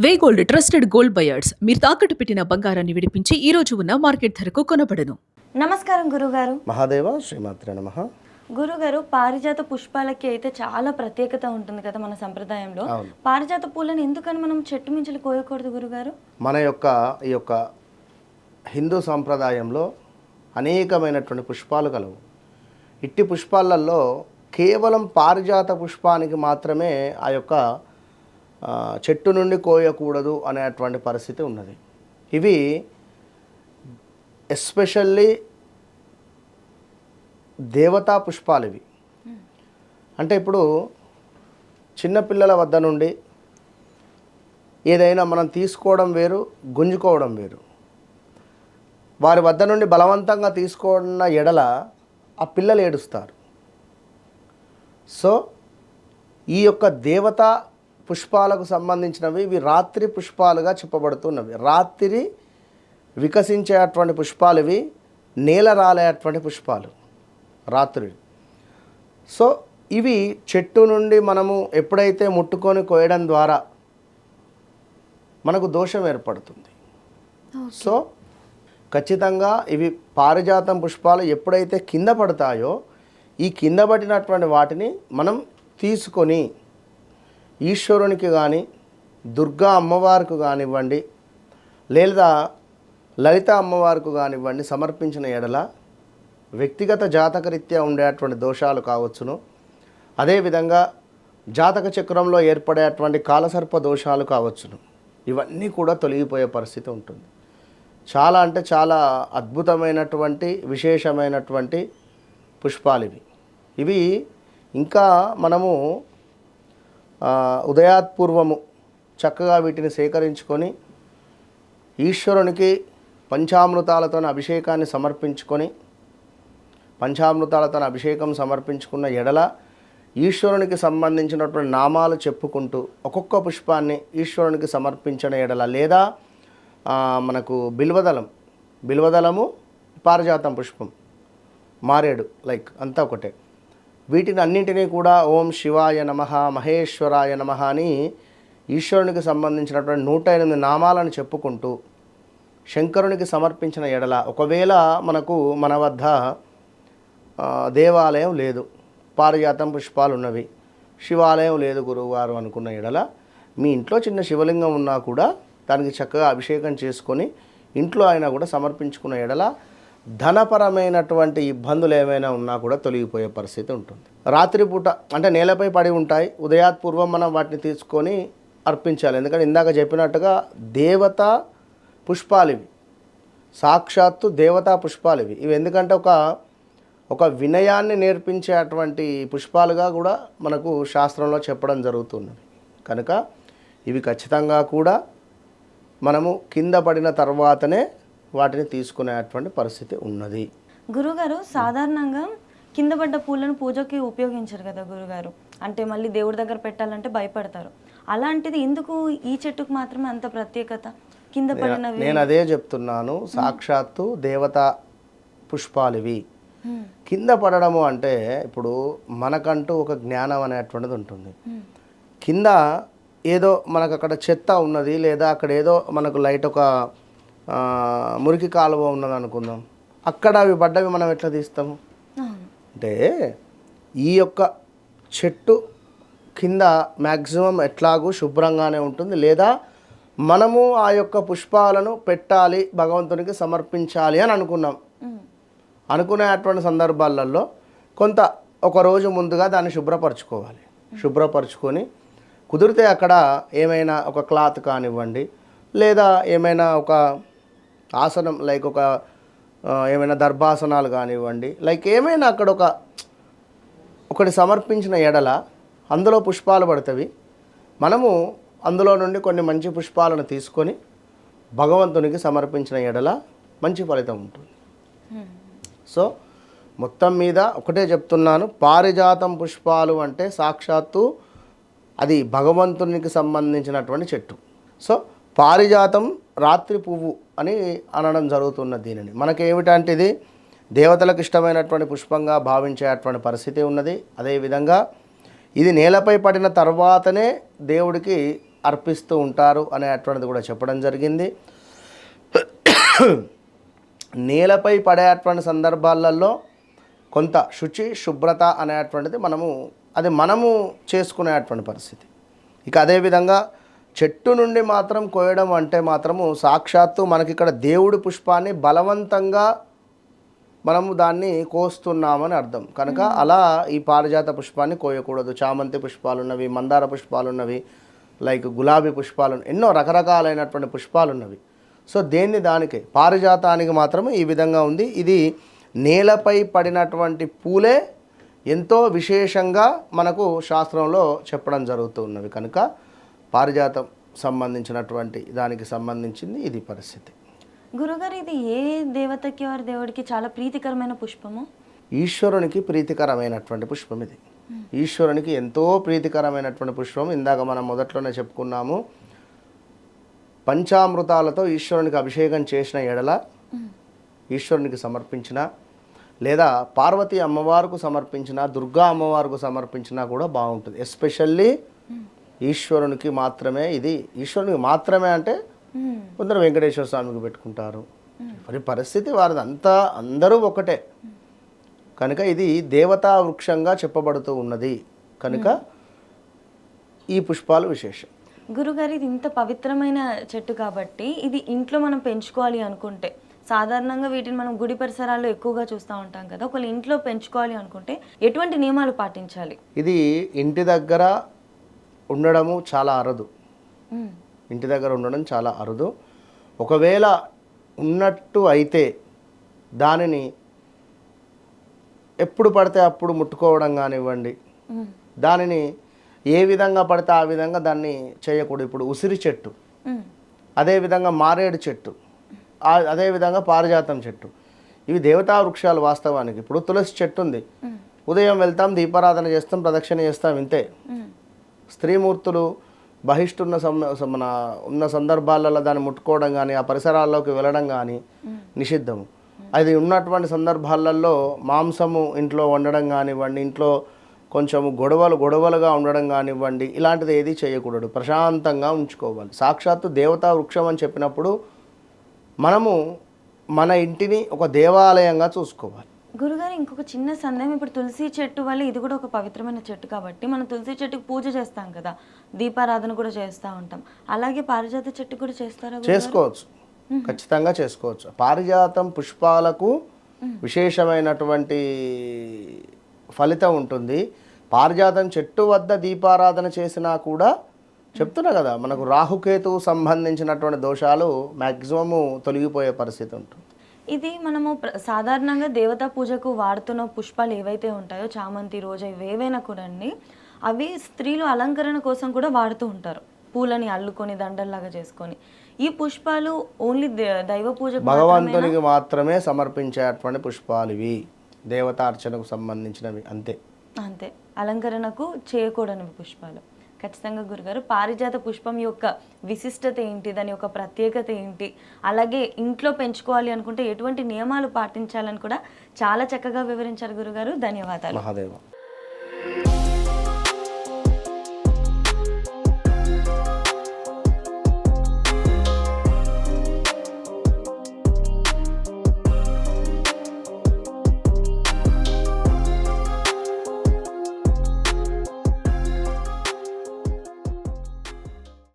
వే gold trusted gold buyers మీరు తాకట్టు పెట్టిన బంగారాన్ని విడిపించి ఈ రోజు ఉన్న మార్కెట్ ధరకు కొనబడను. నమస్కారం గురుగారు. మహాదేవ శ్రీమాత్రే నమః. గురుగారు, పారిజాత పుష్పాలకి అయితే చాలా ప్రత్యేకత ఉంటుంది కదా మన సంప్రదాయంలో. పారిజాత పూలను ఎందుకని మనం చెట్టు మించులు కోయకూడదు గురుగారు? మన ఈ యొక్క హిందూ సాంప్రదాయంలో అనేకమైనటువంటి పుష్పాలు కలవు. ఇట్టి పుష్పాలలో కేవలం పారిజాత పుష్పానికి మాత్రమే ఆ యొక్క చెట్టు నుండి కోయకూడదు అనేటువంటి పరిస్థితి ఉన్నది. ఇవి ఎస్పెషల్లీ దేవతా పుష్పాలు ఇవి. అంటే ఇప్పుడు చిన్నపిల్లల వద్ద నుండి ఏదైనా మనం తీసుకోవడం వేరు, గుంజుకోవడం వేరు. వారి వద్ద నుండి బలవంతంగా తీసుకున్న ఎడల ఆ పిల్లలు ఏడుస్తారు. సో ఈ యొక్క దేవతా పుష్పాలకు సంబంధించినవి ఇవి రాత్రి పుష్పాలుగా చెప్పబడుతున్నవి. రాత్రి వికసించేటువంటి పుష్పాలు ఇవి, నేల రాలేటువంటి పుష్పాలు రాత్రి. సో ఇవి చెట్టు నుండి మనము ఎప్పుడైతే ముట్టుకొని కోయడం ద్వారా మనకు దోషం ఏర్పడుతుంది. సో ఖచ్చితంగా ఇవి పారిజాతం పుష్పాలు ఎప్పుడైతే కింద పడతాయో ఈ కింద పడినటువంటి వాటిని మనం తీసుకొని ఈశ్వరునికి కానీ, దుర్గా అమ్మవారికి కానివ్వండి, లేదా లలిత అమ్మవారికి కానివ్వండి సమర్పించిన ఎడల వ్యక్తిగత జాతకరీత్యా ఉండేటువంటి దోషాలు కావచ్చును, అదేవిధంగా జాతక చక్రంలో ఏర్పడేటువంటి కాలసర్ప దోషాలు కావచ్చును, ఇవన్నీ కూడా తొలగిపోయే పరిస్థితి ఉంటుంది. చాలా అంటే చాలా అద్భుతమైనటువంటి విశేషమైనటువంటి పుష్పాలు ఇవి. ఇంకా మనము ఉదయాత్పూర్వము చక్కగా వీటిని సేకరించుకొని ఈశ్వరునికి పంచామృతాలతో అభిషేకాన్ని సమర్పించుకొని, పంచామృతాలతో అభిషేకం సమర్పించుకున్న ఎడల ఈశ్వరునికి సంబంధించినటువంటి నామాలు చెప్పుకుంటూ ఒక్కొక్క పుష్పాన్ని ఈశ్వరునికి సమర్పించిన ఎడల, లేదా మనకు బిల్వదళము పారిజాతం పుష్పం, మారేడు లైక్ అంతా ఒకటే, వీటిని అన్నింటినీ కూడా ఓం శివాయ నమః, మహేశ్వరాయ నమః అని ఈశ్వరునికి సంబంధించినటువంటి 108 నామాలను చెప్పుకుంటూ శంకరునికి సమర్పించిన ఎడల, ఒకవేళ మనకు మన వద్ద దేవాలయం లేదు, పారిజాతం పుష్పాలు ఉన్నవి, శివాలయం లేదు గురువుగారు అనుకున్న ఎడల, మీ ఇంట్లో చిన్న శివలింగం ఉన్నా కూడా దానికి చక్కగా అభిషేకం చేసుకొని ఇంట్లో అయినా కూడా సమర్పించుకున్న ఎడల ధనపరమైనటువంటి ఇబ్బందులు ఏమైనా ఉన్నా కూడా తొలగిపోయే పరిస్థితి ఉంటుంది. రాత్రిపూట అంటే నేలపై పడి ఉంటాయి, ఉదయాత్పూర్వం మనం వాటిని తీసుకొని అర్పించాలి. ఎందుకంటే ఇందాక చెప్పినట్టుగా దేవతా పుష్పాలు ఇవి, సాక్షాత్తు దేవతా పుష్పాలు ఇవి. ఎందుకంటే ఒక వినయాన్ని నేర్పించేటువంటి పుష్పాలుగా కూడా మనకు శాస్త్రంలో చెప్పడం జరుగుతున్నది. కనుక ఇవి ఖచ్చితంగా కూడా మనము కింద పడిన తర్వాతనే వాటిని తీసుకునేటువంటి పరిస్థితి ఉన్నది. గురుగారు, సాధారణంగా కింద పడ్డ పూలను పూజకి ఉపయోగించరు కదా గురుగారు, అంటే మళ్ళీ దేవుడి దగ్గర పెట్టాలంటే భయపడతారు. అలాంటిది ఎందుకు ఈ చెట్టుకు మాత్రమే అంత ప్రత్యేకత? కింద పడినవి నేను అదే చెప్తున్నాను, సాక్షాత్తు దేవతా పుష్పాలు ఇవి. కింద పడడము అంటే ఇప్పుడు మనకంటూ ఒక జ్ఞానం అనేటువంటిది ఉంటుంది. కింద ఏదో మనకు అక్కడ చెత్త ఉన్నది, లేదా అక్కడ ఏదో మనకు లైట్ ఒక మురికి కాలువ ఉన్నది అనుకుందాం, అక్కడ అవి పడ్డవి మనం ఎట్లా తీస్తాము? అంటే ఈ యొక్క చెట్టు కింద మ్యాక్సిమం ఎట్లాగూ శుభ్రంగానే ఉంటుంది, లేదా మనము ఆ యొక్క పుష్పాలను పెట్టాలి, భగవంతునికి సమర్పించాలి అని అనుకునేటువంటి సందర్భాలలో కొంత ఒక రోజు ముందుగా దాన్ని శుభ్రపరచుకోవాలి. శుభ్రపరచుకొని కుదిరితే అక్కడ ఏమైనా ఒక క్లాత్ కానివ్వండి, లేదా ఏమైనా ఒక ఆసనం లైక్ ఏమైనా దర్భాసనాలు కానివ్వండి, లైక్ ఏమైనా అక్కడ ఒకటి సమర్పించిన ఎడల అందులో పుష్పాలు పడతవి. మనము అందులో నుండి కొన్ని మంచి పుష్పాలను తీసుకొని భగవంతునికి సమర్పించిన ఎడల మంచి ఫలితం ఉంటుంది. సో మొత్తం మీద ఒకటే చెప్తున్నాను, పారిజాతం పుష్పాలు అంటే సాక్షాత్తు అది భగవంతునికి సంబంధించినటువంటి చెట్టు. సో పారిజాతం రాత్రి పువ్వు అని అనడం జరుగుతున్న దీనిని మనకేమిటంటే ఇది దేవతలకు ఇష్టమైనటువంటి పుష్పంగా భావించేటువంటి పరిస్థితి ఉన్నది. అదేవిధంగా ఇది నేలపై పడిన తర్వాతనే దేవుడికి అర్పిస్తూ ఉంటారు అనేటువంటిది కూడా చెప్పడం జరిగింది. నేలపై పడేటువంటి సందర్భాలలో కొంత శుచి శుభ్రత అనేటువంటిది మనము చేసుకునేటువంటి పరిస్థితి. ఇక అదేవిధంగా చెట్టు నుండి మాత్రం కోయడం అంటే మాత్రము సాక్షాత్తు మనకి ఇక్కడ దేవుడి పుష్పాన్ని బలవంతంగా మనము దాన్ని కోస్తున్నామని అర్థం. కనుక అలా ఈ పారిజాత పుష్పాన్ని కోయకూడదు. చామంతి పుష్పాలు ఉన్నవి, మందార పుష్పాలు ఉన్నవి, లైక్ గులాబీ పుష్పాలు, ఎన్నో రకరకాలైనటువంటి పుష్పాలు ఉన్నవి. సో దానికి పారిజాతానికి మాత్రమే ఈ విధంగా ఉంది. ఇది నేలపై పడినటువంటి పూలే ఎంతో విశేషంగా మనకు శాస్త్రంలో చెప్పడం జరుగుతూ ఉన్నవి. కనుక పారిజాతం సంబంధించినటువంటి దానికి సంబంధించింది ఇది పరిస్థితి. గురుగారు, ఇది ఏ దేవతకి వారి దేవుడికి చాలా ప్రీతికరమైన పుష్పము? ఈశ్వరునికి ప్రీతికరమైనటువంటి పుష్పం ఇది. ఈశ్వరునికి ఎంతో ప్రీతికరమైనటువంటి పుష్పం. ఇందాక మనం మొదట్లోనే చెప్పుకున్నాము, పంచామృతాలతో ఈశ్వరునికి అభిషేకం చేసిన ఎడల, ఈశ్వరునికి సమర్పించిన, లేదా పార్వతీ అమ్మవారికి సమర్పించిన, దుర్గా అమ్మవారికి సమర్పించినా కూడా బాగుంటుంది. ఎస్పెషల్లీ ఈశ్వరునికి మాత్రమే ఇది. ఈశ్వరునికి మాత్రమే అంటే కొందరు వెంకటేశ్వర స్వామికి పెట్టుకుంటారు. మరి పరిస్థితి వారిది, అందరూ ఒకటే. కనుక ఇది దేవతా వృక్షంగా చెప్పబడుతూ ఉన్నది. కనుక ఈ పుష్పాలు విశేషం. గురుగారు, ఇది ఇంత పవిత్రమైన చెట్టు కాబట్టి ఇది ఇంట్లో మనం పెంచుకోవాలి అనుకుంటే, సాధారణంగా వీటిని మనం గుడి పరిసరాల్లో ఎక్కువగా చూస్తూ ఉంటాం కదా, ఒకళ్ళు ఇంట్లో పెంచుకోవాలి అనుకుంటే ఎటువంటి నియమాలు పాటించాలి? ఇది ఇంటి దగ్గర ఉండడము చాలా అరుదు. ఇంటి దగ్గర ఉండడం చాలా అరుదు. ఒకవేళ ఉన్నట్టు అయితే దానిని ఎప్పుడు పడితే అప్పుడు ముట్టుకోవడం కానివ్వండి, దానిని ఏ విధంగా పడితే ఆ విధంగా దాన్ని చేయకూడదు. ఇప్పుడు ఉసిరి చెట్టు, అదేవిధంగా మారేడు చెట్టు, అదేవిధంగా పారిజాతం చెట్టు, ఇవి దేవతా వృక్షాలు వాస్తవానికి. ఇప్పుడు తులసి చెట్టు ఉంది, ఉదయం వెళ్తాం, దీపారాధన చేస్తాం, ప్రదక్షిణ చేస్తాం, ఇంతే. స్త్రీమూర్తులు ఉన్న సందర్భాలలో దాన్ని ముట్టుకోవడం కానీ, ఆ పరిసరాల్లోకి వెళ్ళడం కానీ నిషిద్ధము. అది ఉన్నటువంటి సందర్భాలలో మాంసము ఇంట్లో వండడం కానివ్వండి, ఇంట్లో కొంచెము గొడవలుగా ఉండడం కానివ్వండి, ఇలాంటిది ఏది చేయకూడదు. ప్రశాంతంగా ఉంచుకోవాలి. సాక్షాత్తు దేవతా వృక్షం అని చెప్పినప్పుడు మనము మన ఇంటిని ఒక దేవాలయంగా చూసుకోవాలి. గురుగారు, ఇంకొక చిన్న సందేహం. ఇప్పుడు తులసి చెట్టు వల్ల ఇది కూడా ఒక పవిత్రమైన చెట్టు కాబట్టి మనం తులసి చెట్టుకు పూజ చేస్తాం కదా, దీపారాధన కూడా చేస్తూ ఉంటాం. అలాగే పారిజాత చెట్టు కూడా చేస్తారా? చేసుకోవచ్చు, ఖచ్చితంగా చేసుకోవచ్చు. పారిజాతం పుష్పాలకు విశేషమైనటువంటి ఫలితం ఉంటుంది. పారిజాతం చెట్టు వద్ద దీపారాధన చేసినా కూడా చెప్తున్నా కదా, మనకు రాహుకేతువు సంబంధించినటువంటి దోషాలు మ్యాక్సిమము తొలగిపోయే పరిస్థితి ఉంటుంది. ఇది మనము సాధారణంగా దేవతా పూజకు వాడుతున్న పుష్పాలు ఏవైతే ఉంటాయో, చామంతి, రోజా, ఇవేవైనా కూడా అండి, అవి స్త్రీలు అలంకరణ కోసం కూడా వాడుతూ ఉంటారు. పూలని అల్లుకొని దండల్లాగా చేసుకొని. ఈ పుష్పాలు ఓన్లీ దైవ పూజ, భగవంతునికి మాత్రమే సమర్పించేటువంటి పుష్పాలు ఇవి, దేవతార్చనకు సంబంధించినవి, అంతే. అలంకరణకు చేయకూడని పుష్పాలు. ఖచ్చితంగా గురుగారు, పారిజాత పుష్పం యొక్క విశిష్టత ఏంటి, దాని యొక్క ప్రత్యేకత ఏంటి, అలాగే ఇంట్లో పెంచుకోవాలి అనుకుంటే ఎటువంటి నియమాలు పాటించాలని కూడా చాలా చక్కగా వివరించారు గురుగారు. ధన్యవాదాలు. మహాదేవ.